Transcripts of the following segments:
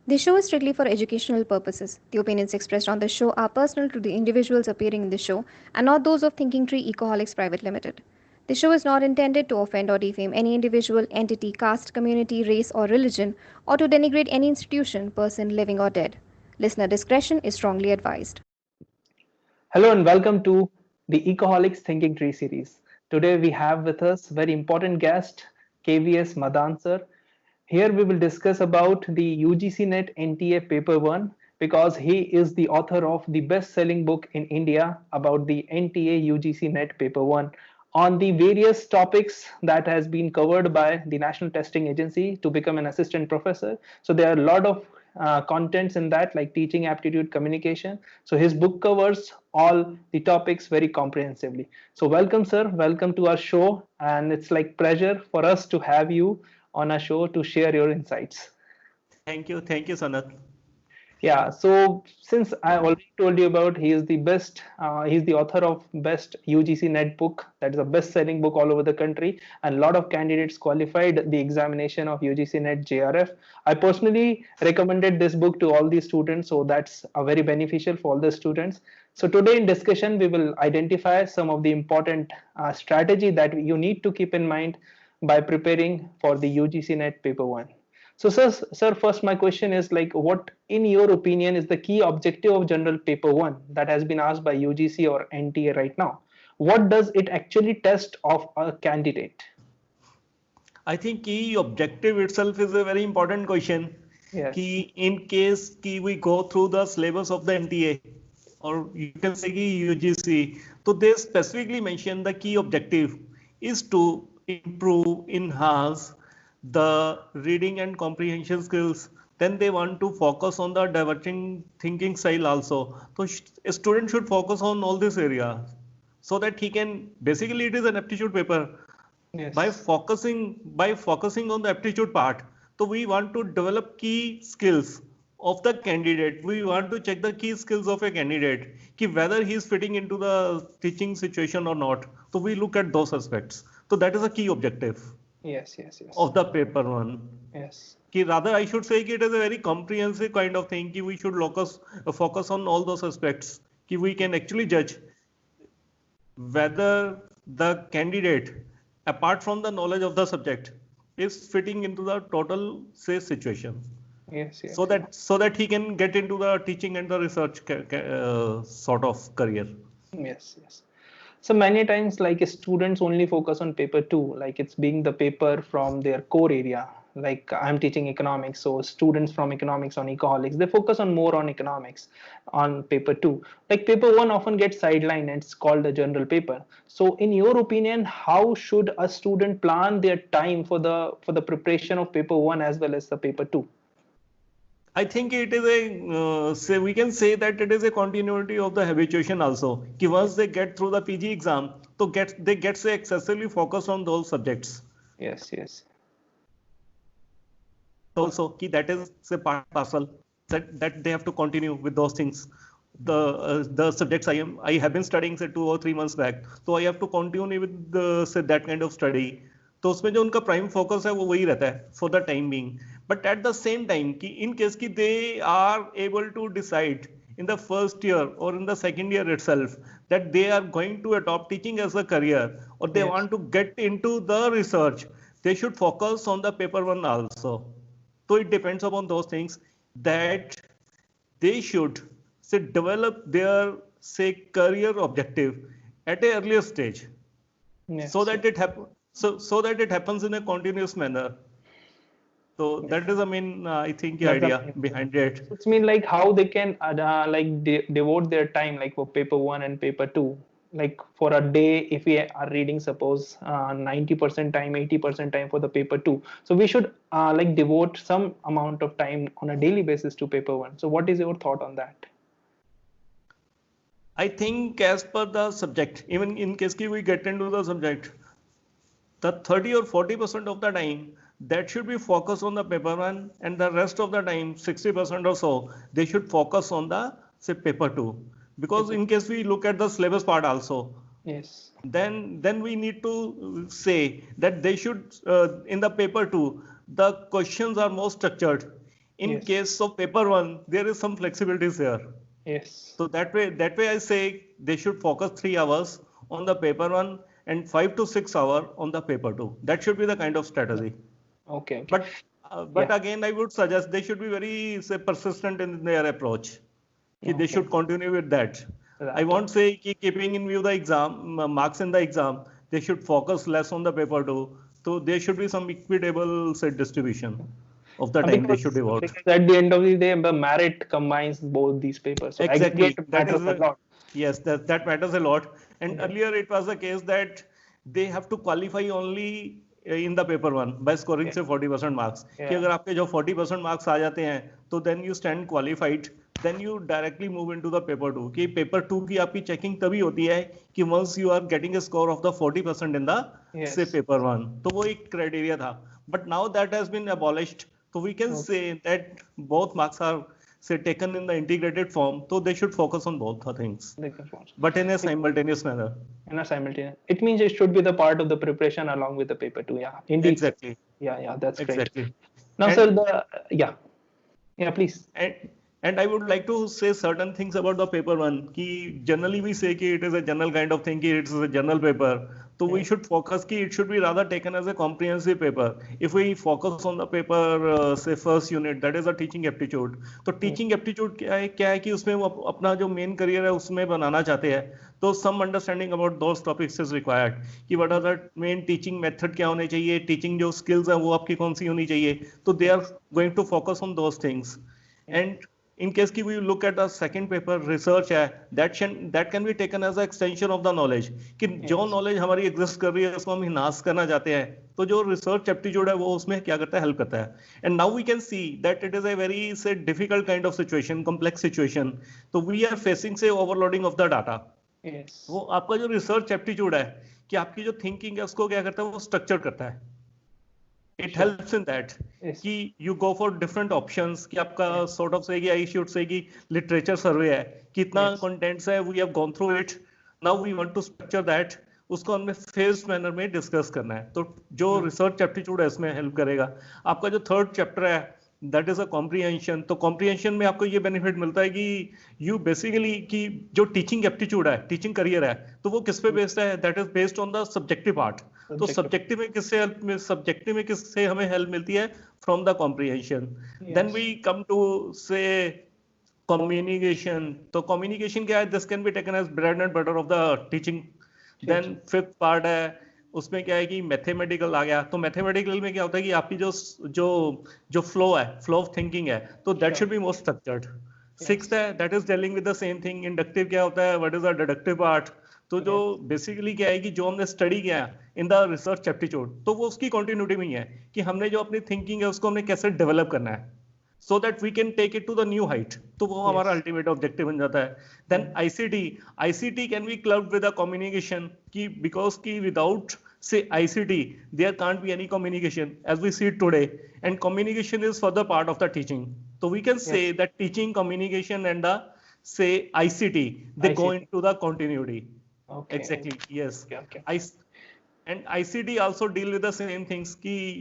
This show is strictly for educational purposes. The opinions expressed on the show are personal to the individuals appearing in the show and not those of Thinking Tree Ecoholics Private Limited. The show is not intended to offend or defame any individual, entity, caste, community, race, or religion, or to denigrate any institution, person, living or dead. Listener discretion is strongly advised. Hello and welcome to the Ecoholics Thinking Tree series. Today we have with us very important guest KVS Madan sir. Here we will discuss about the UGC NET NTA paper 1 because he is the author of the best-selling book in India about the NTA UGC NET paper 1 on the various topics that has been covered by the National Testing Agency to become an assistant professor. So there are a lot of contents in that like teaching aptitude communication. So his book covers all the topics very comprehensively. So welcome sir, welcome to our show, and it's like pleasure for us to have you on our show to share your insights. Thank you, Sanat. Yeah, so since I already told you about he's the author of best UGC NET book, that is a best-selling book all over the country, and a lot of candidates qualified the examination of UGC NET JRF. I personally recommended this book to all the students, so that's very beneficial for all the students. So today in discussion, we will identify some of the important strategy that you need to keep in mind by preparing for the UGC NET paper 1. So, sir, first my question is like, what, in your opinion, is the key objective of General Paper 1 that has been asked by UGC or NTA right now? What does it actually test of a candidate? I think key objective itself is a very important question. Yes. Key in case we go through the syllabus of the NTA, or you can say UGC, so they specifically mention the key objective is to improve, enhance the reading and comprehension skills. Then they want to focus on the diverging thinking style also. So a student should focus on all this area so that he can, basically it is an aptitude paper. Yes. By focusing on the aptitude part, so we want to develop key skills of the candidate. We want to check the key skills of a candidate, whether he is fitting into the teaching situation or not. So we look at those aspects. So that is a key objective. Yes. Of the paper 1. Yes. Rather, I should say it is a very comprehensive kind of thing. We should focus on all those aspects. We can actually judge whether the candidate, apart from the knowledge of the subject, is fitting into the total situation. Yes. So that he can get into the teaching and the research sort of career. Yes. So many times like students only focus on paper 2, like it's being the paper from their core area. Like I'm teaching economics, so students from economics on Ecoholics, they focus on more on economics on paper 2. Like paper 1 often gets sidelined and it's called a general paper. So in your opinion, how should a student plan their time for the preparation of paper 1 as well as the paper 2? I think it is we can say that it is a continuity of the habituation also. Once they get through the PG exam, so they get excessively focused on those subjects. Yes. Also, that is a part parcel that they have to continue with those things. The subjects I have been studying say 2 or 3 months back, so I have to continue with that kind of study. तो उसमें जो उनका prime focus है वो वही रहता है for the time being. But at the same time कि इन केस की they are able to decide in the first year or in the second year itself that they are going to adopt teaching as a career, or they want to get into the research, they should focus on the paper 1 also. So it depends upon those things that they should develop their career objective at a earlier stage. So that it happens. So that it happens in a continuous manner. So that is the main, I think, the idea behind it. It's mean like how they can devote their time like for paper 1 and paper 2. Like for a day, if we are reading, suppose 90% time, 80% time for the paper 2. So we should like devote some amount of time on a daily basis to paper 1. So what is your thought on that? I think as per the subject, even in case we get into the subject, the 30 or 40% of the time that should be focused on the paper 1, and the rest of the time 60% or so they should focus on the paper 2, because in case we look at the syllabus part also, yes, then we need to say that they should in the paper 2 the questions are more structured. In Yes. case of paper one, there is some flexibilities there. Yes. So that way I say they should focus 3 hours on the paper one and 5 to 6 hours on the paper two. That should be the kind of strategy. Okay. Okay. But again, I would suggest they should be very say persistent in their approach. They should continue with that. Right. I won't say keeping in view the exam marks in the exam, they should focus less on the paper two. So there should be some equitable say distribution of the time they should devote. Because at the end of the day, the merit combines both these papers. So Exactly. aggregate matters a lot. Yes, that matters a lot. And earlier it was the case that they have to qualify only in the paper one by scoring say 40% marks. कि अगर आपके जो 40% marks आ जाते हैं, तो then you stand qualified. Then you directly move into the paper two. कि paper two की आपकी checking तभी होती है कि once you are getting a score of the 40% in the say paper one. तो वो एक criteria था. But now that has been abolished. So we can say that both marks are say taken in the integrated form, so they should focus on both the things, but in a simultaneous manner. In a simultaneous, it means it should be the part of the preparation along with the paper too. Yeah, indeed. Exactly. Yeah, that's exactly. Great. Now, sir, please. And I would like to say certain things about the paper one. Ki generally we say ki it is a general kind of thing, ki it is a general paper. So we should focus ki it should be rather taken as a comprehensive paper. If we focus on the paper, say first unit, that is a teaching aptitude. तो teaching aptitude क्या है कि उसमें वो अपना जो main career है उसमें बनाना चाहते हैं. तो some understanding about those topics is required. कि what are the main teaching method क्या होने चाहिए, teaching जो skills हैं वो आपकी कौन सी होनी चाहिए. तो they are going to focus on those things. And in case ki we look at the second paper research है that can be taken as an extension of the knowledge कि जो knowledge हमारी exist कर रही है उसको हम enhance करना चाहते हैं तो जो research aptitude है वो उसमें क्या करता है help करता है. And now we can see that it is a very say difficult kind of situation, complex situation. तो we are facing say overloading of the data. Yes. वो आपका जो research aptitude है कि आपकी जो thinking है उसको क्या करता है वो structure करता है. It helps in that कि you go for different options कि आपका sort of say कि I should say कि literature survey है कितना contents है we have gone through it. Now we want to structure that. उसको हमें phased manner में discuss करना है. तो जो research aptitude है इसमें help करेगा. आपका जो third chapter है that is a comprehension. तो comprehension में आपको ये benefit मिलता है कि you basically कि जो teaching aptitude है, teaching career है, तो वो किस पे based है? That is based on the subjective part. तो subjective में किससे हमें help मिलती है? From the comprehension. Yes. Then we come to say communication. तो communication क्या है? This can be taken as bread and butter of the teaching. Then fifth part है उसमें क्या है कि मैथमेटिकल आ गया तो मैथमेटिकल में क्या होता है कि आपकी जो फ्लो है फ्लो ऑफ थिंकिंग है तो that should be more structured. Sixth है that is dealing with the same thing. Inductive क्या होता है what is the deductive part. तो जो बेसिकली क्या है कि जो हमने स्टडी किया इन द रिसर्च एप्टीट्यूड तो वो उसकी कंटिन्यूटी में ही है कि हमने जो अपनी थिंकिंग है उसको हमने कैसे डेवलप करना है so that we can take it to the new height. तो वो हमारा ultimate objective बन जाता है. Then ICT can be clubbed with the communication कि because कि without say ICT there can't be any communication as we see it today and communication is further part of the teaching. So we can say that teaching, communication and the say ICT they go into the continuity. Okay. Exactly. Yes. Okay. And ICT also deal with the same things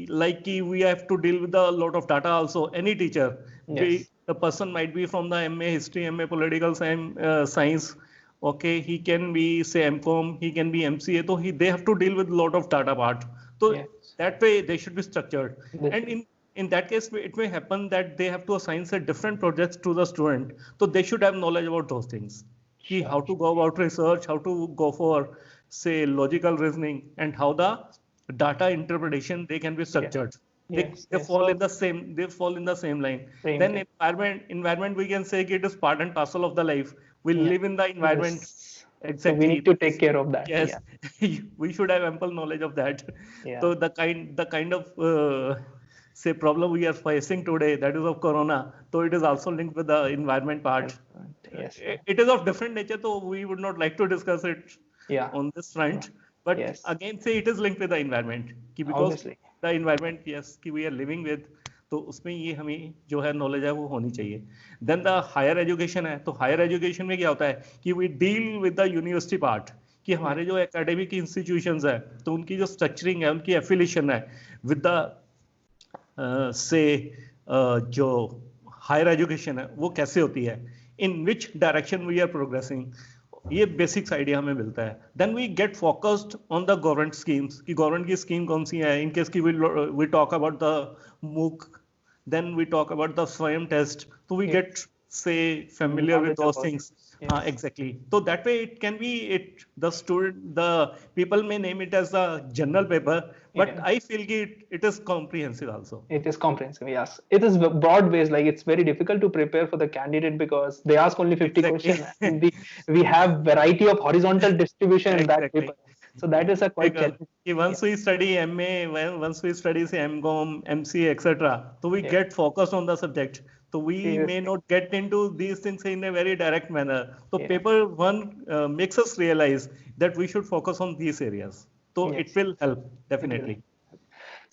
like we have to deal with a lot of data also. Any teacher, the person might be from the MA history, MA political science. Okay, he can be say MCOM, he can be MCA. So they have to deal with a lot of data part. So that way they should be structured. And in that case, it may happen that they have to assign say different projects to the student. So they should have knowledge about those things. How to go about research, how to go for say logical reasoning and how the data interpretation they can be structured. They fall in the same line. Then environment we can say it is part and parcel of the life. We live in the environment. Exactly. So we need to take care of that. Yes. We should have ample knowledge of that. So the kind of say problem we are facing today, that is of corona, so it is also linked with the environment part. Yes. It is of different nature, so we would not like to discuss it on this front. But again, say it is linked with the environment. Because obviously. The environment, we are living with, तो उसमें ये हमें जो है knowledge है वो होनी चाहिए. Then the higher education है, तो higher education में क्या होता है कि we deal with the university part. कि हमारे जो academic institutions है, तो उनकी जो structuring है, उनकी affiliation है with the say जो हायर एजुकेशन है वो कैसे होती है, in which direction we are progressing, ये बेसिक्स आइडिया हमें मिलता है. Then we get focused on the government schemes कि गवर्नमेंट की स्कीम कौन सी है. इन केस की we talk about the MOOC, then we talk about the swayam test, so we get say familiar with those things. Exactly, so that way it can be, it the student, the people may name it as a general paper, but I feel it is comprehensive also. It is comprehensive, yes. It is broad based, like it's very difficult to prepare for the candidate because they ask only 50 questions and we have variety of horizontal distribution in that paper. So that is a quite challenge. Once we study MA, once we study say MCOM, MCA, etc., so we get focused on the subject. So we may not get into these things in a very direct manner. So paper one makes us realize that we should focus on these areas. So it will help definitely.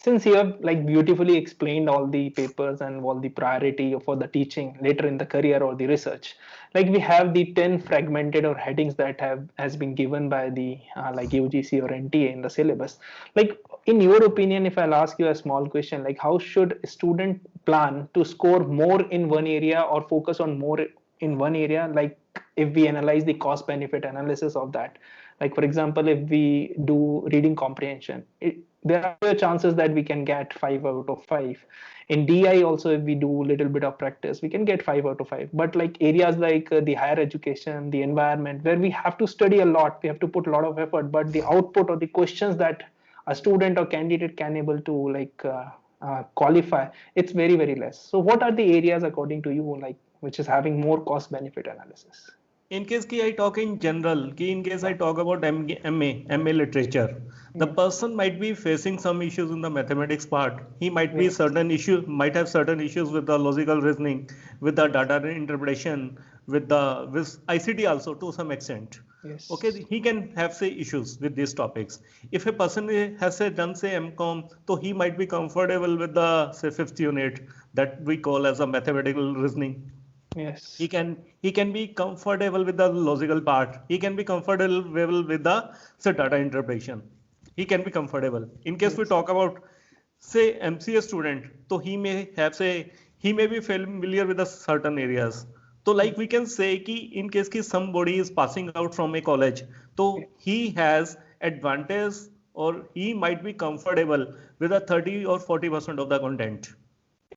Since you have like beautifully explained all the papers and all the priority for the teaching later in the career or the research, like we have the 10 fragmented or headings that has been given by the like UGC or NTA in the syllabus. Like in your opinion, if I'll ask you a small question, like how should a student plan to score more in one area or focus on more in one area? Like if we analyze the cost benefit analysis of that, like for example, if we do reading comprehension, there are chances that we can get 5 out of 5. In DI also, if we do a little bit of practice, we can get 5 out of 5. But like areas like the higher education, the environment, where we have to study a lot, we have to put a lot of effort, but the output or the questions that a student or candidate can able to like qualify, it's very, very less. So what are the areas according to you, like which is having more cost benefit analysis? In case I talk in general, in case I talk about MA literature, the person might be facing some issues in the mathematics part. He might be might have certain issues with the logical reasoning, with the data interpretation, with ICT also to some extent. Yes. Okay, he can have say issues with these topics. If a person has done say MCOM, so he might be comfortable with the say 5th unit that we call as a mathematical reasoning. Yes. He can be comfortable with the logical part. He can be comfortable with the say data interpretation. He can be comfortable. In case we talk about say MCA student, so he may be familiar with the certain areas. So like we can say ki in case ki somebody is passing out from a college, so he has advantage or he might be comfortable with a 30 or 40% of the content.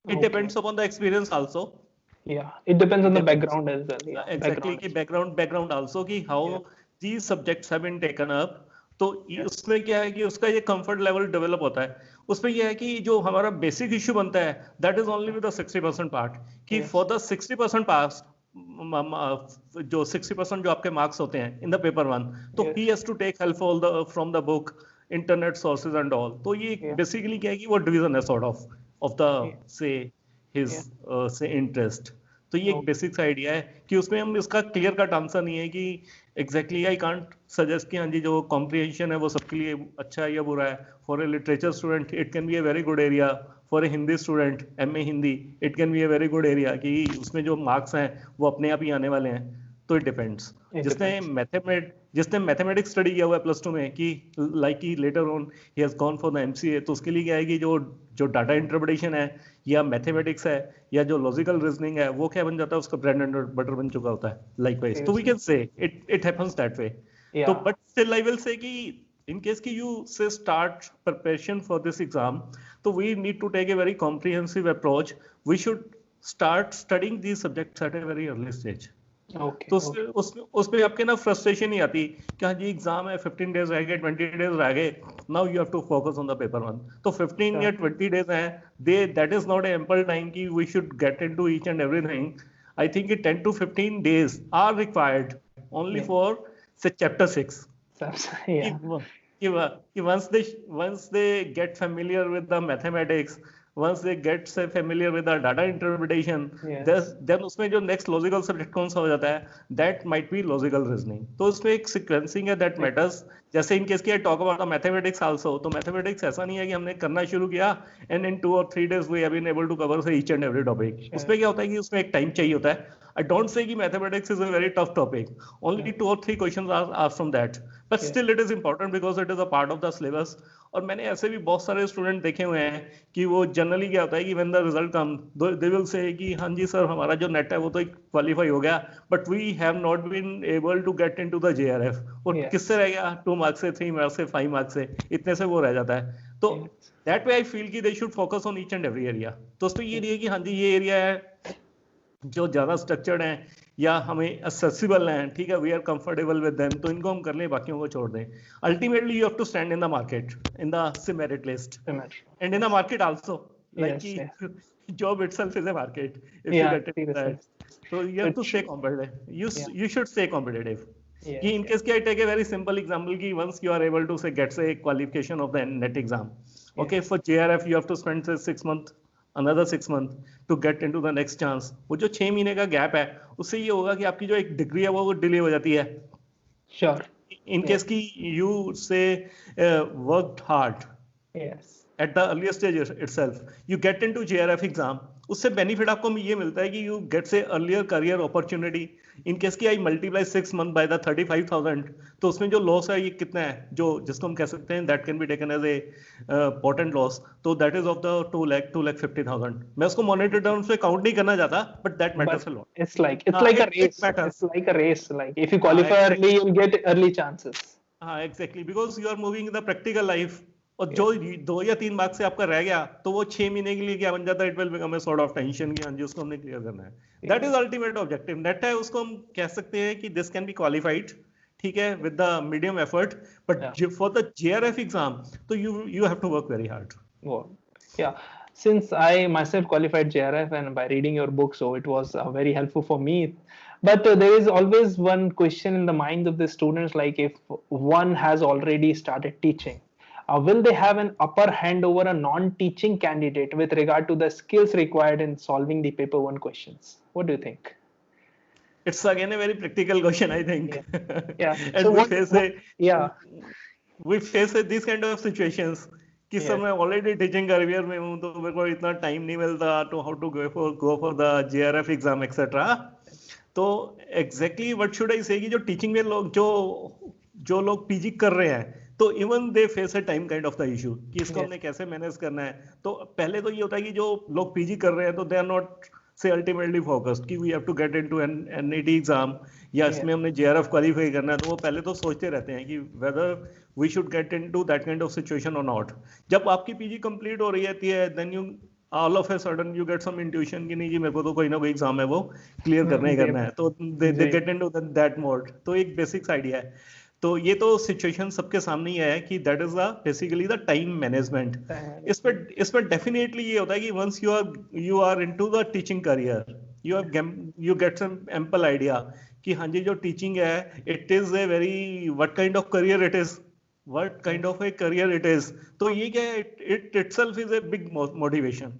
It depends upon the experience also. Yeah, it depends on the background as well. Yeah, exactly, background also कि how these subjects have been taken up. तो उसमें क्या है कि उसका ये comfort level develop होता है. उसमें ये है कि जो हमारा basic issue बनता है, that is only with the 60% part. कि for the 60% pass, जो 60% जो आपके marks होते हैं in the paper one, तो he has to take help from the book, internet sources and all. तो ये basically क्या है कि वो division है sort of the say his say interest. तो ये एक बेसिक आइडिया है कि उसमें हम इसका क्लियर कट आंसर नहीं है कि एग्जैक्टली आई कांट सजेस्ट कि हाँ जी जो कॉम्प्रिहेंशन है वो सबके लिए अच्छा है या बुरा है. For A literature student it can be a very good area. For a Hindi student MA Hindi it can be a very good area कि उसमें जो मार्क्स हैं वो अपने आप ही आने वाले हैं. तो इट डिपेंड्स. जिसने मैथमेटिक्स स्टडी किया हुआ है +2 में कि like he later on he has gone for the MCA, तो उसके लिए क्या है कि जो डाटा इंटरप्रिटेशन है या मैथमेटिक्स है या जो लॉजिकल रीजनिंग है वो क्या बन जाता है, उसका ब्रेड एंड बटर बन चुका होता है. लाइकवाइज तो we can say it happens that way. तो but still I will say कि in case you say start preparation for this exam, so we need to take a very comprehensive approach. We should start studying these subjects at a very early stage. तो उसमें आपके ना frustration नहीं आती कि हाँ जी exam है, 15 days रह गए, 20 डेज रह गए, now you have to focus on the paper one. तो 15 या 20 डेज हैं, that is not ample time कि we should get into each and everything. I think 10 to 15 days are required only for say chapter 6. Once they get familiar with the mathematics, once they get say familiar with the data interpretation, then उसमें जो next logical subject कौन सा हो जाता है, that might be logical reasoning. तो उसमें एक sequencing है that matters. जैसे in case की I talk about the mathematics also, तो mathematics ऐसा नहीं है कि हमने करना शुरू किया and in 2 or 3 days we have been able to cover say each and every topic. उसमें क्या होता है कि उसमें एक time चाहिए होता है. I don't say कि mathematics is a very tough topic. Only 2 or 3 questions are asked from that. But still it is important because it is a part of the syllabus और मैंने ऐसे भी बहुत सारे स्टूडेंट देखे हुए हैं कि वो जनरली क्या होता है कि when the result come they will say कि हाँ जी सर हमारा जो नेट है वो तो क्वालिफाई हो गया but we have not been able to get into the JRF और Yes. किससे रह गया 2 मार्क्स से 3 मार्क्स से 5 मार्क्स से इतने से वो रह जाता है तो Yes. That way I feel कि they should focus on each and every area तो उसमें ये नहीं है कि हाँ जी ये एरिया है जो ज्यादा स्ट्रक्चर्ड हैं या हमें एक्सेसिबल हैं ठीक है we are comfortable with them तो इनको हम कर लें बाकियों को छोड़ दें ultimately you have to stand in the market in the merit list and in the market also like Yes, job itself is a market if you Yeah, get it seriously. that so you have It to stay should- competitive Yeah. you should stay competitive Yes, कि in yes. case I take a very simple example कि once you are able to say get say qualification of the net exam okay for JRF you have to spend say 6 months another 6 months to get into the next chance वो जो 6 महीने का gap है उससे ये होगा कि आपकी जो एक डिग्री है वो डिले हो जाती है Sure. in case कि you say worked hard Yes. at the earlier stage itself you get into JRF exam उससे बेनिफिट आपको ये मिलता है कि यू गेट से earlier career opportunity in case की आई मल्टीप्लाई 6 मंथ बाय द 35,000 तो उसमें जो लॉस है ये कितना है जो जिसको हम कह सकते हैं that can be taken as a portent loss तो दैट इज ऑफ द 2,50,000 मैं उसको मॉनेटरी टर्म्स में काउंट नहीं करना चाहता but that matters a lot It's like a race. matters. It's like a race. Like if you qualify early, you'll get early chances. हाँ exactly because you are moving in the practical life और जो 2 या 3 marks से आपका रह गया तो वो 6 महीने के लिए क्या बन जाता है it will become a sort of tension कि हाँ जी उसको हमने क्लियर करना है that is ultimate objective net है उसको हम कह सकते हैं कि दिस कैन बी क्वालिफाइड ठीक है with the medium effort but for the JRF exam तो you have to work very hard Wow. Yeah. Since I myself qualified JRF and by reading your book, so it was very helpful for me. But there is always one question in the mind of the students, like if one has already started teaching, will they have an upper hand over a non-teaching candidate with regard to the skills required in solving the paper 1 questions? What do you think? It's again a very practical question I think Yeah. and So we what, face yeah. we face these kind of situations कि sir मैं already teaching career में हूँ तो मेरे को इतना time नहीं मिलता to how to go for the JRF exam etcetera तो exactly what should I say कि जो टीचिंग में लोग जो लोग पीजी कर रहे हैं तो even they face a time kind of the issue कि इसको हमने कैसे मैनेज करना है तो पहले तो ये होता है कि जो लोग पीजी कर रहे हैं तो they are not say ultimately focused कि we have to get into an NET exam या इसमें हमने जेआरएफ क्वालिफाई करना है तो वो पहले तो सोचते रहते हैं कि whether we should get into that kind of situation और नॉट जब आपकी पीजी कंप्लीट हो रही रहती है then you all of a sudden you get some intuition कि नहीं जी मेरे को तो कोई ना कोई एग्जाम है वो क्लियर करना ही करना है तो they get into that mode तो एक बेसिक्स आइडिया है तो ये तो सिचुएशन सबके सामने ही है कि that is the basically the time management इसमें डेफिनेटली ये होता है कि once you are into the teaching career you get some ample idea कि हाँ जी जो टीचिंग है it is a very what kind of career it is what kind of a career it is तो ये क्या है it itself is a big motivation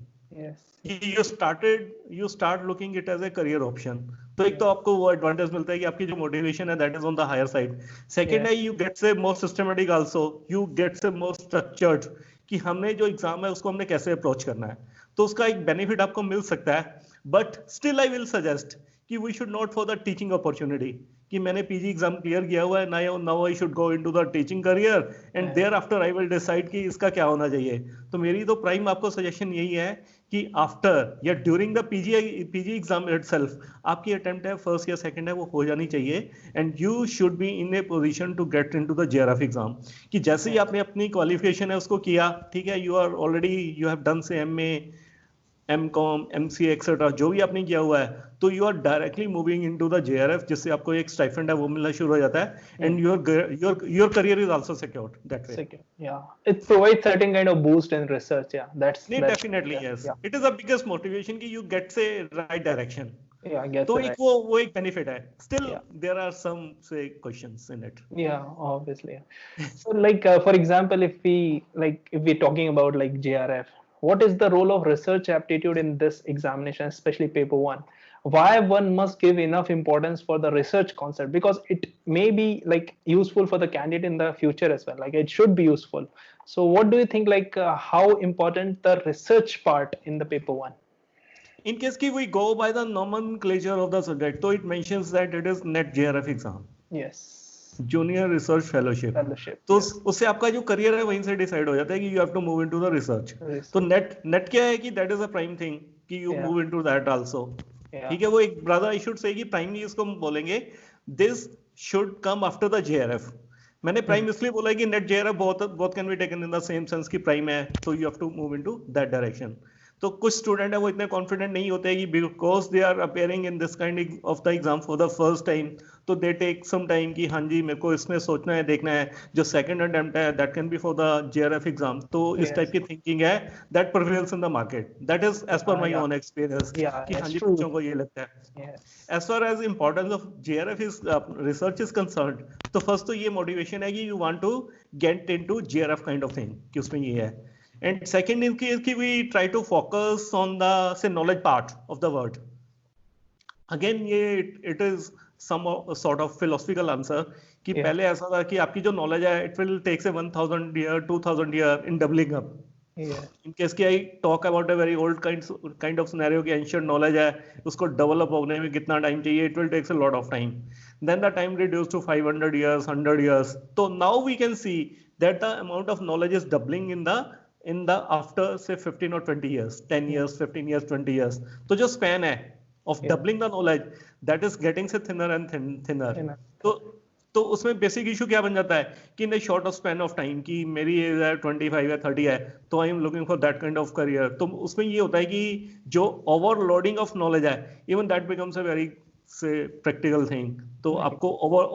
you start looking it as a career option तो एक तो आपको वो advantage मिलता है कि आपकी जो मोटिवेशन है that is on the higher side second है you get say more systematic also you get say more structured कि हमने जो एग्जाम है उसको हमने कैसे अप्रोच करना है तो उसका एक बेनिफिट आपको मिल सकता है but still I will suggest कि we should not for the teaching opportunity कि मैंने पीजी एग्जाम क्लियर किया हुआ है now I should go into the teaching career and thereafter I will decide कि इसका क्या होना चाहिए तो मेरी तो प्राइम आपको सजेशन यही है कि आफ्टर या during the PG exam itself आपकी अटेम्प्ट है फर्स्ट या सेकंड है वो हो जानी चाहिए and you should be in a position to get into the JRF exam कि जैसे ही आपने अपनी क्वालिफिकेशन है उसको किया ठीक है you are already you have done say MA MCom MCA etcetera जो भी आपने किया हुआ है तो you are directly moving into the JRF जिससे आपको एक स्टाइपेंड है वो मिलना शुरू हो जाता है and your career is also secured that way yeah it provides certain kind of boost in research that's definitely yes it is the biggest motivation कि you get say right direction तो एक वो एक benefit है still there are some say questions in it obviously so like for example if we're talking about like JRF what is the role of research aptitude in this examination especially paper 1 why one must give enough importance for the research concept because it may be like useful for the candidate in the future as well like it should be useful so what do you think like how important the research part in the paper 1 in case we go by the nomenclature of the subject so it mentions that it is net JRF exam yes junior research fellowship. fellowship. तो Yes. उससे आपका जो career है वहीं से decide हो जाता है कि you have to move into the research. तो नेट क्या है कि that is a prime thing कि you Yeah. Move into that also. Yeah. ठीक है, वो एक ब्रदर आई शुड से कि प्राइमली इसको हम बोलेंगे this should come after the JRF. मैंने प्राइम इसलिए बोला है कि NET JRF both can be taken in the same sense कि प्राइम है, तो you have to move into that direction. तो कुछ स्टूडेंट है वो इतने कॉन्फिडेंट नहीं होते कि because they are appearing in this kind of the exam for the first time, तो दे टेक सम टाइम कि हाँ जी मेरे को इसमें सोचना है, देखना है। जो सेकंड अटेम्प्ट है that can be for the JRF exam. तो इस टाइप की थिंकिंग है that prevails in the market. That is as per my own experience कि हाँ जी बच्चों को ये लगता है। As far as importance of JRF is research is concerned, तो फर्स्ट तो ये मोटिवेशन है कि you want to get into JRF kind of thing कि उसमें ये है। And second is कि we try to focus on the say knowledge part of the word. Again ये it is some sort of philosophical answer कि पहले ऐसा था कि आपकी जो knowledge है it will take say 1000 year 2000 year in doubling up. In case कि I talk about a very old kind of scenario कि ancient knowledge है उसको develop होने में कितना time चाहिए, it will take a lot of time. Then the time reduced to 500 years 100 years. So now we can see that the amount of knowledge is doubling in the after say 15 or 20 years, 10 years 15 years 20 years. तो जो span है of doubling the knowledge that is getting से thinner and thinner. तो उसमें basic issue क्या बन जाता है कि in a short of span of time कि मेरी एज है 25 है 30 है, तो I am looking for that kind of career. तो उसमें ये होता है कि जो ओवरलोडिंग ऑफ नॉलेज है even that becomes a very say practical thing. तो आपको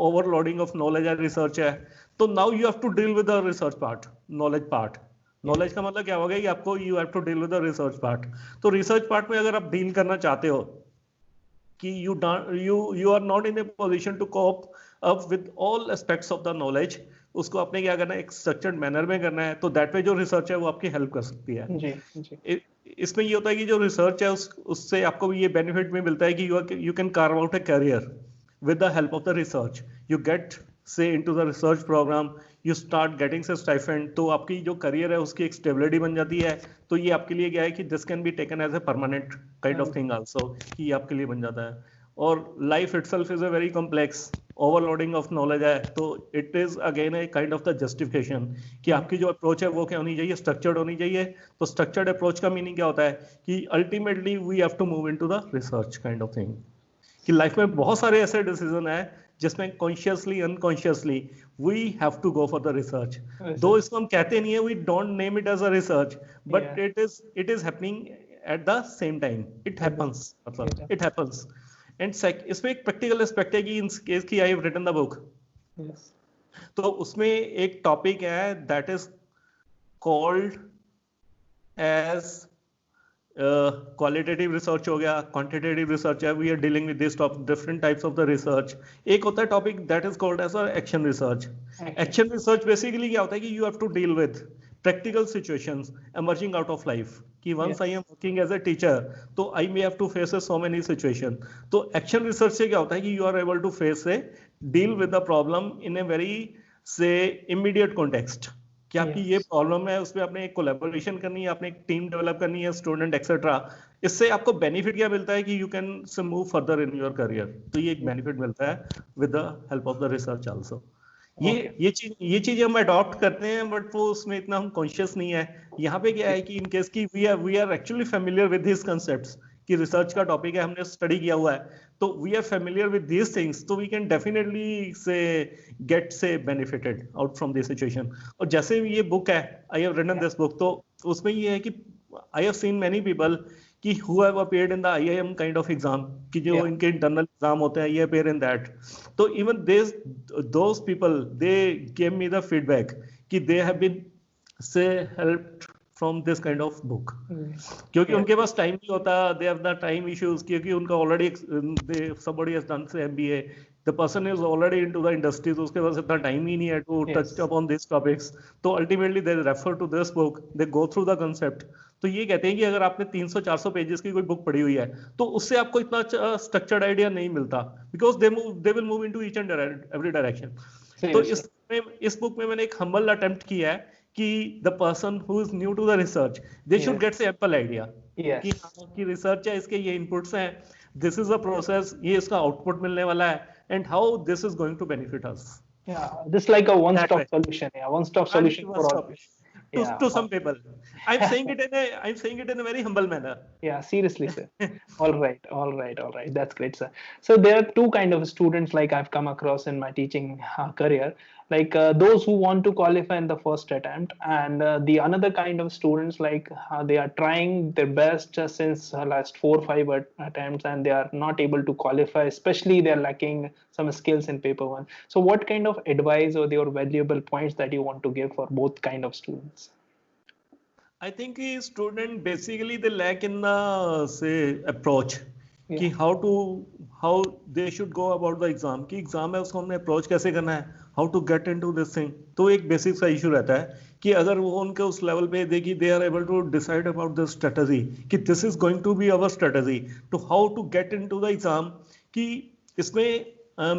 ओवरलोडिंग ऑफ नॉलेज है, रिसर्च है, तो now you have to deal with the research part, knowledge part. Knowledge का मतलब क्या होगा कि आपको you have to deal with the research part. तो रिसर्च पार्ट में अगर आप डील करना चाहते हो कि you are not in a position to cope up with all aspects of the knowledge, उसको आपने क्या करना है एक स्ट्रक्चर्ड मैनर में करना है। तो दैट वे जो रिसर्च है वो आपकी हेल्प कर सकती है। जी। इसमें ये होता है कि जो रिसर्च है उससे आपको ये बेनिफिट भी मिलता है कि you can carve out a career with the help of the research. You get say into the research program, you start getting से stipend, तो आपकी जो करियर है उसकी एक स्टेबिलिटी बन जाती है। तो ये आपके लिए क्या है कि this can be taken as a permanent kind of thing also, कि ये आपके लिए बन जाता है। और life itself is a very complex, overloading of knowledge है, तो it is again a kind of the justification कि आपकी जो अप्रोच है वो क्या होनी चाहिए, स्ट्रक्चर्ड होनी चाहिए। तो स्ट्रक्चर्ड अप्रोच का मीनिंग क्या होता है कि ultimately we have to move into the research kind of thing. कि लाइफ में बहुत सारे ऐसे डिसीजन है जिसमें consciously unconsciously we have to go for the research. दो इसको हम कहते नहीं है, we don't name it as a research, but it is happening at the same time, it happens, मतलब इट हैपेंस। एंड इसमें एक प्रैक्टिकल एस्पेक्ट है कि इन केस की आई हैव रिटन द बुक, तो उसमें एक टॉपिक है that is called as qualitative research हो गया, क्वांटिटेटिव रिसर्च है, we are dealing with this different types of the research. एक होता है topic that is called as action research. Action research basically क्या होता है कि you have to deal with practical situations emerging out of life, कि once I am working as a teacher, तो I may have to face so many situations। तो action research से क्या होता है कि you are able to face a deal with the problem in a very say immediate context, कि आपकी ये प्रॉब्लम है, उसमें आपने एक कोलैबोरेशन करनी है, आपने एक टीम डेवलप करनी है, स्टूडेंट एक्सेट्रा। इससे आपको बेनिफिट क्या मिलता है कि you can move further in your career. तो ये एक बेनिफिट मिलता है with the help of the research also. ये चीजें हम अडॉप्ट करते हैं, बट वो उसमें इतना हम कॉन्शियस नहीं है। यहाँ पे क्या है कि इन केस की we are actually familiar with this concepts कि रिसर्च का टॉपिक है, हमने स्टडी किया हुआ है, तो we are familiar with these things, तो we can definitely say get say benefited out from this situation. और जैसे ये बुक है, I have written this book, तो उसमें ये है कि I have seen many people कि who have appeared in the IIM kind of exam, कि जो इनके इंटरनल एग्जाम होते हैं, ये appear in that। तो even those people they gave me the feedback कि they have been say helped from this kind of book, क्योंकि उनके पास टाइम नहीं होता, they have the time issues, क्योंकि उनका already somebody has done say MBA, the person is already into the industry, तो उसके पास इतना टाइम ही नहीं है to touch upon these topics। तो ultimately they refer to this book, they go through the concept। तो ये कहते हैं कि अगर आपने 300-400 पेजेस की कोई बुक पढ़ी हुई है तो उससे आपको इतना स्ट्रक्चर्ड आइडिया नहीं मिलता, because they will move into each and every direction. तो इस बुक में मैंने एक हम्बल अटेम्प्ट किया है कि the person who is new to the research they should get say ample idea कि हाँ की रिसर्च है, इसके ये इनपुट्स हैं, दिस इज अ प्रोसेस, ये इसका आउटपुट मिलने वाला है, and how this is going to benefit us. Yeah, just like a that one-stop way. solution. Yeah, one-stop And solution one for all. stop Yeah. to some people. I'm saying it in a very humble manner. Yeah, seriously, sir. All right, all right, all right. That's great, sir. So there are two kind of students like I've come across in my teaching career, like those who want to qualify in the first attempt, and the another kind of students like they are trying their best since last 4 or 5 attempts, and they are not able to qualify. Especially they are lacking some skills in paper one. So what kind of advice or your valuable points that you want to give for both kind of students? I think a student basically they lack in the say approach कि Yeah. how they should go about the exam कि exam है उसको हमने approach कैसे करना है how to get into this thing तो एक बेसिक सा इशू रहता है कि अगर वो उनके उस लेवल पे देखिए they are able to decide about the strategy कि this is going to be our strategy to how to get into the exam कि इसमें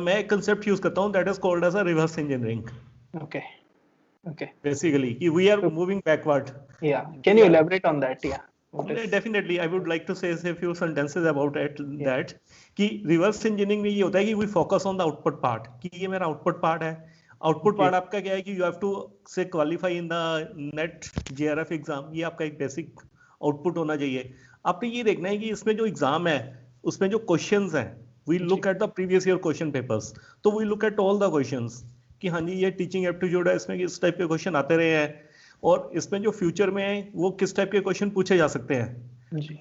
मैं एक कंसेप्ट यूज करता हूँ that is called as a reverse engineering Okay. Okay. basically कि we are So, moving backward. yeah. Can you elaborate on that? Yeah. What is? Definitely, I would like to say a few sentences about it. Yeah. That कि reverse engineering में ये होता है कि we focus on the output part कि ये मेरा output part है. आउटपुट पार्ट आपका क्या है कि you have to say qualify in the NET JRF exam. ये आपका एक बेसिक आउटपुट होना चाहिए. आपने ये देखना है कि इसमें जो एग्जाम है उसमें जो क्वेश्चंस हैं we look at the previous year question papers. तो we look at all the questions कि हाँ जी ये टीचिंग एप्टीट्यूड है इसमें इस टाइप के क्वेश्चन आते रहे हैं और इसमें जो फ्यूचर में है वो किस टाइप के क्वेश्चन पूछे जा सकते हैं. जी.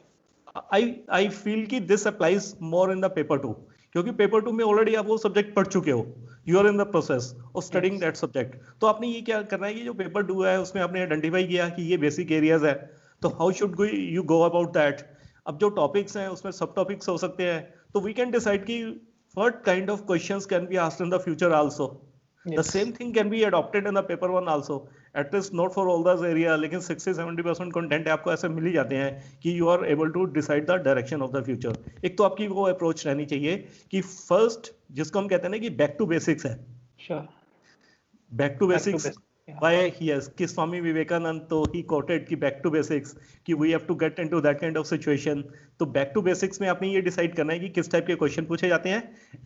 आई फील कि this applies more in the paper 2 क्योंकि पेपर 2 में ऑलरेडी आप वो सब्जेक्ट पढ़ चुके हो. You are in the process of studying that subject. तो आपने ये क्या करना है कि जो पेपर 2 है उसमें आपने आइडेंटिफाई किया कि ये बेसिक एरियाज है तो how should you go about that. अब जो टॉपिक्स हैं उसमें सब टॉपिक्स हो सकते हैं तो वी कैन डिसाइड कि what kind of questions can be asked in the future also. The same thing can be adopted in the paper 1 also. At least not for all those area, लेकिन 60-70% content आपको ऐसे मिल ही जाते हैं कि you are able to decide the direction of the future. एक तो आपकी वो अप्रोच रहनी चाहिए कि फर्स्ट जिसको हम कहते हैं ना कि बैक टू बेसिक्स है. Sure. Back to basics Why yes कि स्वामी विवेकानंद तो he quoted कि back to basics कि we have to get into that kind of situation. तो back to basics में आपने ये डिसाइड करना है कि किस टाइप के क्वेश्चन पूछे जाते हैं.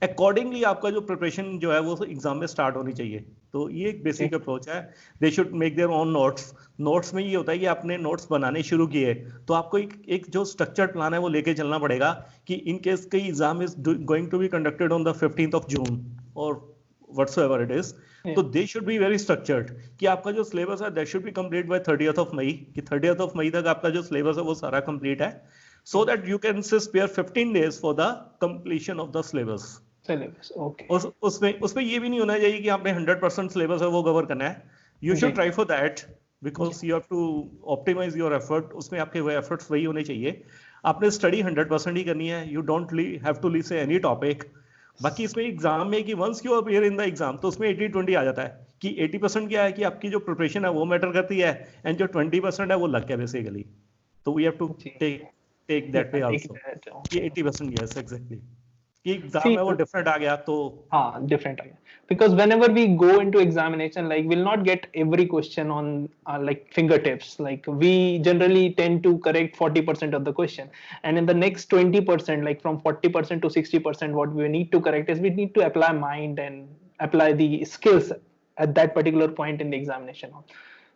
अकॉर्डिंगली आपका जो प्रिपरेशन जो है वो एग्जाम में स्टार्ट होनी चाहिए. तो ये एक बेसिक अप्रोच है. They should make their own notes. Notes में ये होता है कि आपने नोट्स बनाने शुरू किए तो आपको एक जो स्ट्रक्चर्ड प्लान है वो लेके चलना पड़ेगा कि इन केस कई exam is going to be conducted on the 15th of June और whatsoever it is. तो they should be very structured कि आपका जो सिलेबस है that should be complete by 30th of May कि 30th of May तक आपका जो सिलेबस है वो सारा कंप्लीट है so that you can spare 15 days for the completion of the syllabus. Okay. उसमें ये भी नहीं होना चाहिए कि आपने 100% सिलेबस है वो कवर करना है. You should try for that because you have to optimize your effort. उसमें आपके वो efforts वही होने चाहिए. आपने स्टडी 100% ही करनी है. You don't have to listen any topic. बाकी इसमें एग्जाम में कि once you appear in the exam तो उसमें 80-20 आ जाता है कि 80% क्या है कि आपकी जो प्रिपरेशन है वो मैटर करती है एंड जो 20% है वो लक है बेसिकली. तो we have to take that way also कि 80% यस एग्जैक्टली कि एग्जाम में वो डिफरेंट आ गया तो हाँ डिफरेंट आ गया. Because whenever we go into examination, like we'll not get every question on like fingertips. Like we generally tend to correct 40% of the question, and in the next 20%, like from 40% to 60%, what we need to correct is we need to apply mind and apply the skills at that particular point in the examination.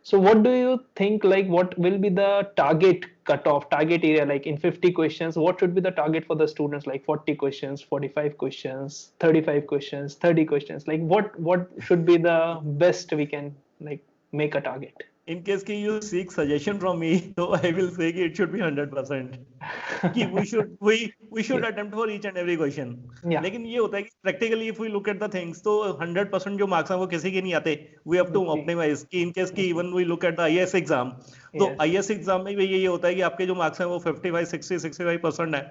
So what do you think, like what will be the target cutoff, target area, like in 50 questions, what should be the target for the students, like 40 questions, 45 questions, 35 questions, 30 questions, like what should be the best we can like make a target? In case कि you seek suggestion from me, so I will say कि it should be 100%. कि we should attempt for each and every question. Yeah. लेकिन ये होता है कि practically if we look at the things, तो 100% जो marks हैं वो किसी के नहीं आते. We have to optimize कि in case कि even we look at the IAS exam, तो IAS exam में भी यही होता है कि आपके जो marks हैं वो 55, 60, 65% है.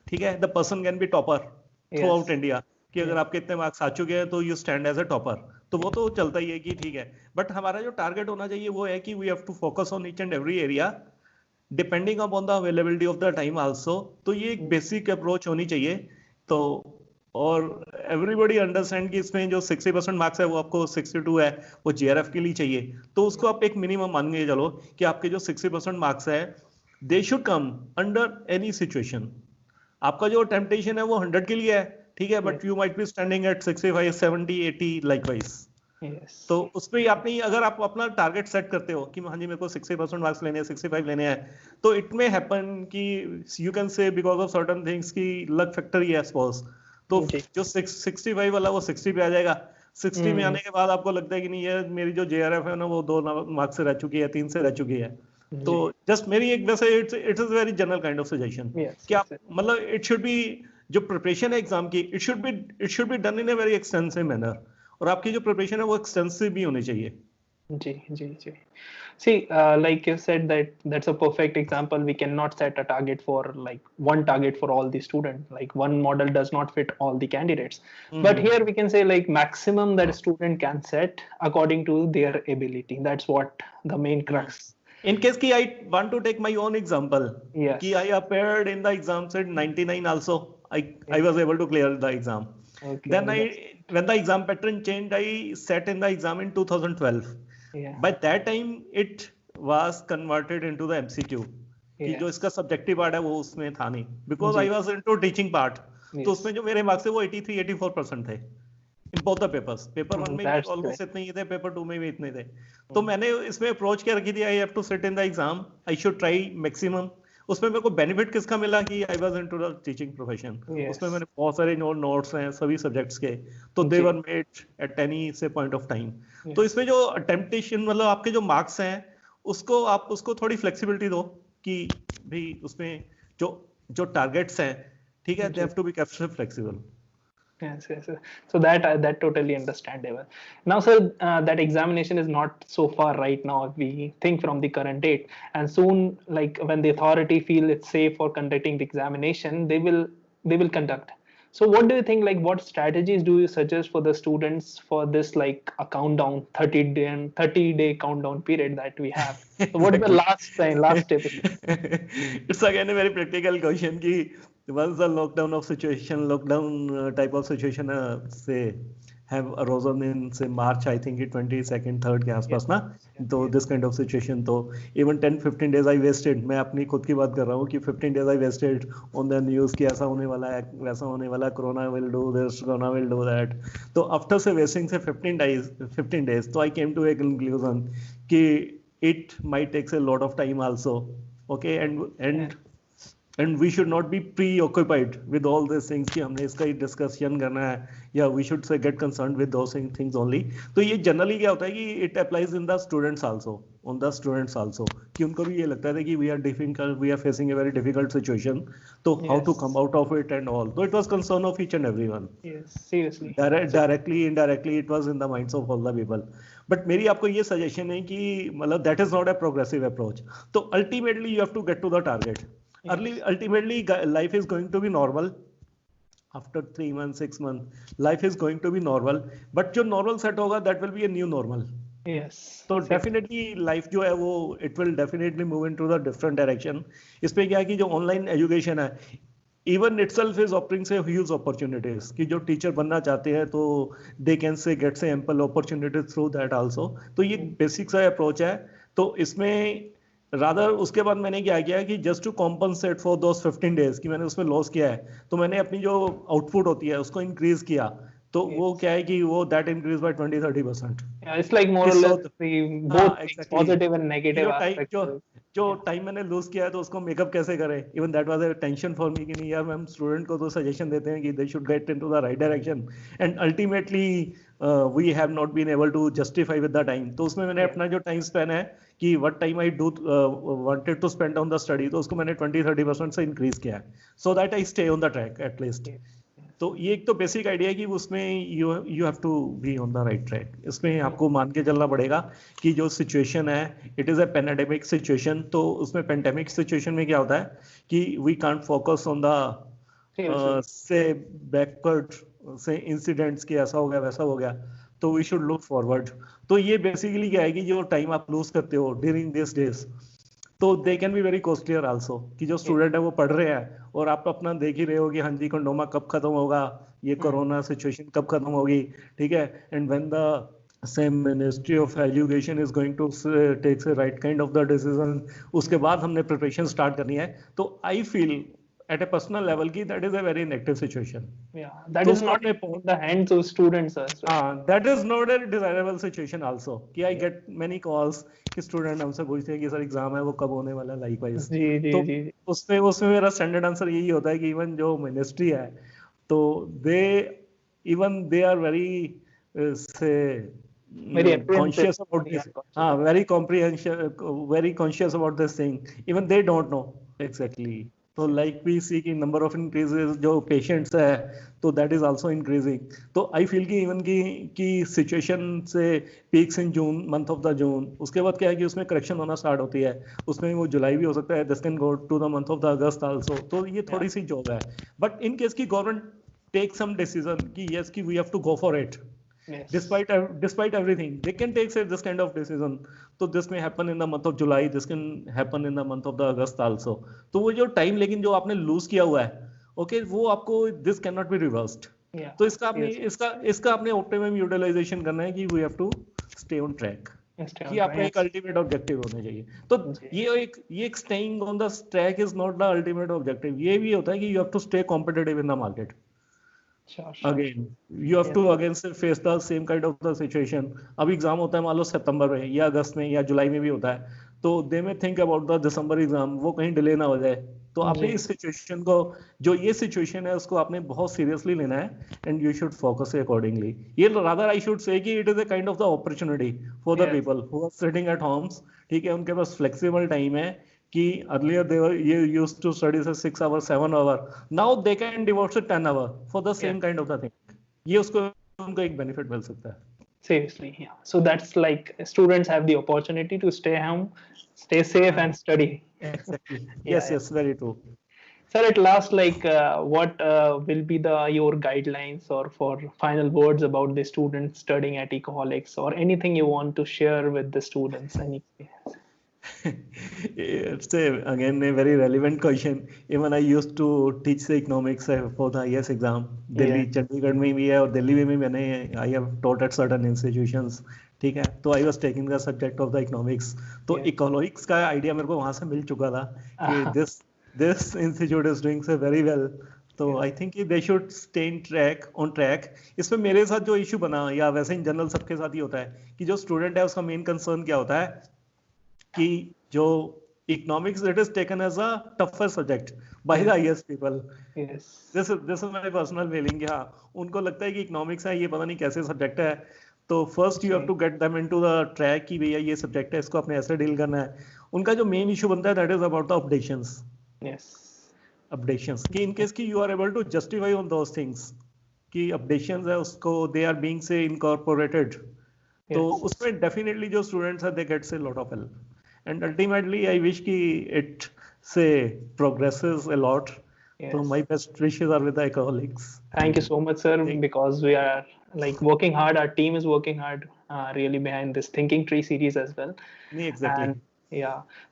ठीक है? The person can be topper throughout India. कि अगर आपके इतने मार्क्स आ चुके हैं तो you stand as a topper. तो वो तो चलता ही है कि ठीक है. बट हमारा जो टारगेट होना चाहिए वो है कि we have to focus on each and every area depending upon the availability of the time also. तो ये एक बेसिक अप्रोच होनी चाहिए. तो और एवरीबॉडी अंडरस्टैंड कि इसमें जो 60% मार्क्स है वो आपको 62 है वो जेआरएफ के लिए चाहिए. तो उसको आप एक मिनिमम मान के चलो कि आपके जो 60% मार्क्स है they should come under any situation. आपका जो टेम्पटेशन है वो 100 के लिए है ठीक है but you might be standing at 65, 70, 80 likewise. Yes. तो उस पे आपने अगर आप अपना टारगेट सेट करते हो कि हाँ जी मेरे को 60% मार्क्स लेने हैं, 65 लेने हैं, तो इट मे हैपन कि you can say because of certain things की लक फैक्टर ही है सपोज, तो जी। जो 65 वाला वो 60 पे आ जाएगा। 60 में आने के बाद आपको लगता है कि नहीं यार मेरी जो JRF है ना वो 2 मार्क्स से रह चुकी है, 3 से रह चुकी है, तो जस्ट मेरी एक वैसे it is very general kind of suggestion कि आप मतलब इट शुड बी, जो प्रिपरेशन है एग्जाम की, it should be done in a very extensive manner, और आपकी जो प्रिपरेशन है वो एक्सटेंसिव भी होनी चाहिए। जी। See, like you said, that's a perfect example. We cannot set a target for like one target for all the students. Like one model does not fit all the candidates. But here we can say like maximum that a student can set according to their ability. That's what the main crux. In case ki I want to take my own example, Yes. ki I appeared in the exam set 99 also. I was able to clear the exam. Okay. Then when the exam pattern changed, I sat in the exam in 2012. Yeah. By that time it was converted into the MCQ. कि जो इसका subjective part है वो उसमें था नहीं, because I was into teaching part, तो उसमें जो मेरे मार्क्स थे वो 83-84% थे in both the papers. Paper 1 में भी ऑलमोस्ट इतने ही थे, पेपर 2 में भी इतने थे। तो मैंने इसमें अप्रोच क्या रखी थी, I have to sit in the exam, I should try maximum. उसमें मेरे को बेनिफिट किसका मिला कि I was into the teaching profession. उसमें मैंने बहुत सारे नोट्स हैं सभी सब्जेक्ट्स के, तो दे वर मेड एट एनी से पॉइंट ऑफ टाइम। तो इसमें जो अटेम्पटेशन मतलब आपके जो मार्क्स हैं उसको आप उसको थोड़ी फ्लेक्सिबिलिटी दो कि भाई उसमें जो टारगेट्स हैं, ठीक है, they have to be kept flexible. Yes. So that totally understandable. Now, sir, that examination is not so far right now. If we think from the current date, and soon, like when the authority feel it's safe for conducting the examination, they will conduct. So, what do you think? Like, what strategies do you suggest for the students for this like a countdown 30-day countdown period that we have? So what is the last step? It's again a very practical question. Ki once the lockdown type of situation say have arisen in say March, I think 22nd 3rd के आसपास ना, तो this kind of situation, तो even 10-15 days I wasted, मैं अपनी खुद की बात कर रहा हूँ कि 15 days I wasted on the news कि ऐसा होने वाला है वैसा होने वाला है, corona will do this, corona will do that। तो after से wasting से 15 days तो I came to a conclusion कि it might takes a lot of time also, okay, and we should not be preoccupied with all these things कि हमने इसका ही discussion करना है, या we should say get concerned with those things only। तो ये generally क्या होता है कि it applies in the students also, on the students also, कि उनको भी ये लगता है कि we are facing a very difficult situation, तो how to come out of it and all, so it was concern of each and everyone। Yes, seriously, directly indirectly it was in the minds of all the people। But मेरी आपको ये suggestion है कि मतलब that is not a progressive approach। तो ultimately you have to get to the target। Ultimately life is going to be normal after 3 months 6 months, life is going to be normal, but जो normal set होगा that will be a new normal। Yes, तो definitely life जो है वो it will definitely move into the different direction। इसमें क्या है कि जो online education है even itself is offering say huge opportunities कि जो टीचर बनना चाहते हैं तो they can say get say ample opportunities through that also। तो ये बेसिक सा अप्रोच है। तो इसमें रादर उसके बाद मैंने क्या किया कि just to compensate for those 15 days कि मैंने उसमें लॉस किया है, तो मैंने अपनी जो आउटपुट होती है उसको इंक्रीज किया। तो वो क्या है कि वो that increase by 20-30%। It's like more or less both positive and negative aspect. जो टाइम मैंने लूज किया है तो उसको मेकअप कैसे करें, even that was a tension for me कि नहीं यार हम स्टूडेंट को तो सजेशन देते हैं कि they should get into the right direction and ultimately we have not been able to justify with the time. तो उसमें मैंने अपना जो टाइम स्पेन है कि what time I do wanted to spend on the study, तो उसको मैंने 20-30% से इंक्रीज किया है so that I stay on the track at least. तो ये एक तो बेसिक आइडिया है कि उसमें you have to be on the right track. इसमें आपको मान के चलना पड़ेगा कि जो सिचुएशन है it is a pandemic situation. तो उसमें पेंडेमिक सिचुएशन में क्या होता है कि we can't focus on the say backward say incidents कि ऐसा हो गया वैसा हो गया, तो वी शुड लुक फॉरवर्ड। तो ये बेसिकली क्या है कि जो टाइम आप लूज करते हो ड्यूरिंग दिस डेज, तो they can be very costlier also कि जो स्टूडेंट है वो पढ़ रहे हैं और आप अपना देख ही रहे हो कि हाँ जी कंडोमा कब खत्म होगा, ये कोरोना सिचुएशन कब खत्म होगी, ठीक है। And when the same ministry of education is going to takes a right kind of the decision, उसके बाद हमने प्रिपरेशन स्टार्ट करनी है। तो I feel at a personal level ki that is a very negative situation. Yeah, that So is not उसका in the hands of students as well. that is not a desirable situation also कि I get many calls कि student हमसे पूछते हैं कि sir exam है वो कब होने वाला है लाइकवाइज जी जी तो जी उसमें मेरा स्टैंडर्ड आंसर यही होता है कि इवन जो मिनिस्ट्री है तो they even they are very say very apprehensive. conscious about this Yeah, very comprehension very conscious about this thing even they don't know exactly so like we see कि number of increases जो patients है तो that is also increasing तो I feel कि even कि situation से peaks in June month of the June उसके बाद क्या है कि उसमें correction होना start होती है उसमें वो जुलाई भी हो सकता है this can go to the month of the August also तो ये थोड़ी सी job है but in case की government take some decision कि yes कि we have to go for it yes. despite everything they can take say this kind of decision so this may happen in the month of July this can happen in the month of the August also तो वो जो time लेकिन जो आपने lose किया हुआ है okay वो आपको this cannot be reversed Yeah. तो इसका आपने Yes. इसका आपने optimum utilization करना है कि we have to stay on track Stay on कि track, आपका एक yes. ultimate objective होना चाहिए तो जी. ये एक staying on the track is not the ultimate objective ये भी होता है कि you have to stay competitive in the market Sure. again you have Yeah. to again से face the same kind of the situation अब exam होता है मान लो सितंबर में या अगस्त में या जुलाई में भी होता है तो दे में think about the December exam वो कहीं डिले ना हो जाए तो आपने जी. इस सिचुएशन को जो ये सिचुएशन है उसको आपने बहुत सीरियसली लेना है and you should focus accordingly ये रादर आई शुड से कि it is a kind of the opportunity for the Yes. People who are sitting at homes ठीक है उनके पास फ्लेक्सिबल टाइम है कि earlier they were used to study say 6 hours 7 hour now they can devote to 10 hour for the same Yeah. kind of the thing ये उसको उनको एक benefit मिल सकता है Seriously, yeah. So that's like students have the opportunity to stay home, stay safe, and study. exactly Yeah, yes yeah. yes very true Sir, at last, like, what will be the your guidelines or for final words about the students studying at Ecoholics, or anything you want to share with the students? Any? it's again a very relevant question even I used to teach the economics for the IAS exam Delhi Chandigarh में भी है और दिल्ली में भी मैंने I have taught at certain institutions ठीक है तो I was taking the subject of the economics तो economics का आइडिया मेरे को वहां से मिल चुका था कि this institute is doing so very well तो I think they should stay in track on track इसमें मेरे साथ जो इशू बना या वैसे इन जनरल सबके साथ ही होता है कि जो स्टूडेंट है उसका मेन कंसर्न क्या होता है कि जो economics it is taken as a tougher subject by the IAS people this is my personal feeling कि हाँ उनको लगता है कि इकोनॉमिक्स है ये पता नहीं कैसे सब्जेक्ट है तो first you have to get them into the track कि भैया ये सब्जेक्ट है इसको अपने ऐसे डील करना है उनका जो मेन इशू बनता है that is about the updations updations कि इन केस की you are able to justify on those things कि अपडेशंस है उसको they are being say incorporated तो उसमें डेफिनेटली जो स्टूडेंट्स है they get say lot of help and ultimately I wish ki it say progresses a lot so my best wishes are with the colleagues. Thank you so much, sir, because we are like working hard, our team is working hard really behind this thinking tree series as well. Exactly. And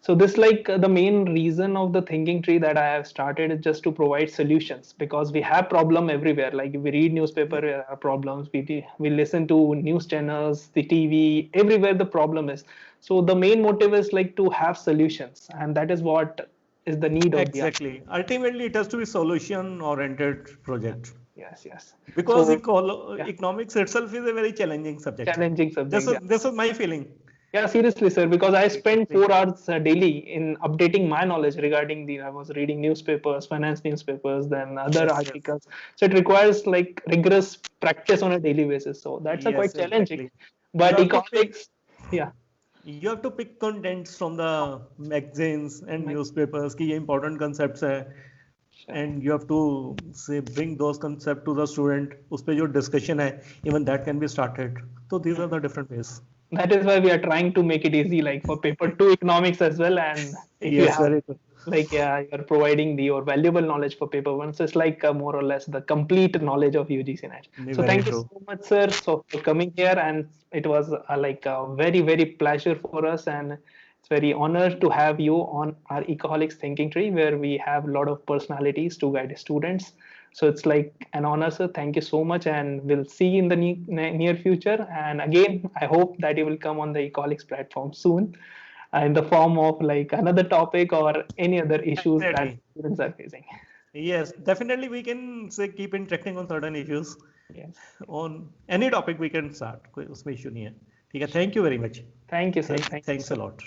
so this like the main reason of the thinking tree that I have started is just to provide solutions because we have problem everywhere. Like we read newspaper, there are problems. We listen to news channels, the TV, everywhere the problem is. So the main motive is like to have solutions, and that is what is the need of exactly. Ultimately, it has to be solution-oriented project. Yes. Because economics itself is a very challenging subject. This is my feeling. Yeah, seriously, sir, because I spend 4 hours daily in updating my knowledge regarding I was reading newspapers, finance newspapers, then other articles. So it requires like rigorous practice on a daily basis. So that's quite challenging. But economics, you have to pick contents from the magazines and newspapers ki ye important concepts hai and you have to say bring those concepts to the student us pe jo discussion hai even that can be started so these are the different ways that is why we are trying to make it easy like for paper 2 economics as well and very good. Like you're providing your valuable knowledge for paper 1 so it's like more or less the complete knowledge of UGC NET. So thank you so much, sir, for coming here and it was like a very very pleasure for us and it's very honored to have you on our Ecoholics thinking tree where we have a lot of personalities to guide students. So it's like an honor, sir. Thank you so much and we'll see you in the near future and again I hope that you will come on the Ecoholics platform soon in the form of like another topic or any other issues that students are facing. Yes, definitely we can say keep interacting on certain issues. Yes. On any topic we can start. कोई उसमें issue नहीं है. ठीक है. Thank you very much. Thank you, sir. Thank you. Thanks a lot.